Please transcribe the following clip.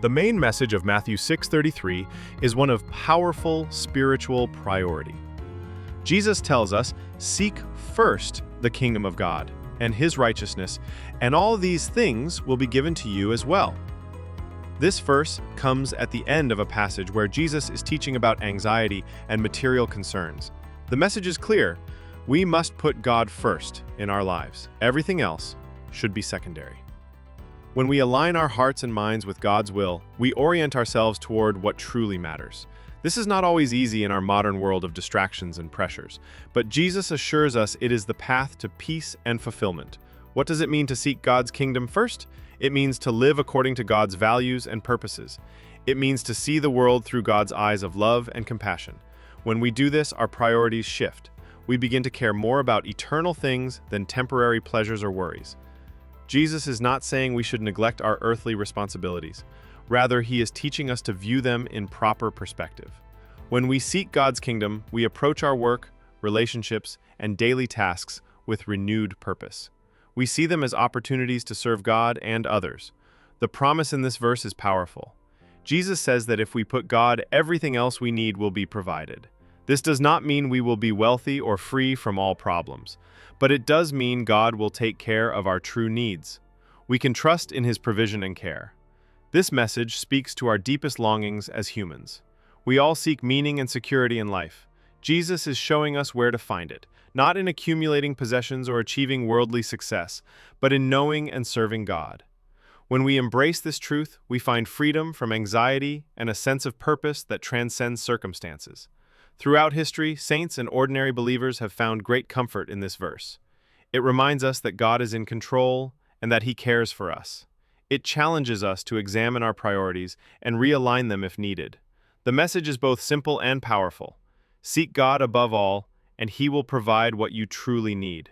The main message of Matthew 6:33 is one of powerful spiritual priority. Jesus tells us, "Seek first the kingdom of God and his righteousness, and all these things will be given to you as well." This verse comes at the end of a passage where Jesus is teaching about anxiety and material concerns. The message is clear: we must put God first in our lives. Everything else should be secondary. When we align our hearts and minds with God's will, we orient ourselves toward what truly matters. This is not always easy in our modern world of distractions and pressures, but Jesus assures us it is the path to peace and fulfillment. What does it mean to seek God's kingdom first? It means to live according to God's values and purposes. It means to see the world through God's eyes of love and compassion. When we do this, our priorities shift. We begin to care more about eternal things than temporary pleasures or worries. Jesus is not saying we should neglect our earthly responsibilities. Rather, he is teaching us to view them in proper perspective. When we seek God's kingdom, we approach our work, relationships, and daily tasks with renewed purpose. We see them as opportunities to serve God and others. The promise in this verse is powerful. Jesus says that if we put God, everything else we need will be provided. This does not mean we will be wealthy or free from all problems, but it does mean God will take care of our true needs. We can trust in his provision and care. This message speaks to our deepest longings as humans. We all seek meaning and security in life. Jesus is showing us where to find it, not in accumulating possessions or achieving worldly success, but in knowing and serving God. When we embrace this truth, we find freedom from anxiety and a sense of purpose that transcends circumstances. Throughout history, saints and ordinary believers have found great comfort in this verse. It reminds us that God is in control and that he cares for us. It challenges us to examine our priorities and realign them if needed. The message is both simple and powerful. Seek God above all, and he will provide what you truly need.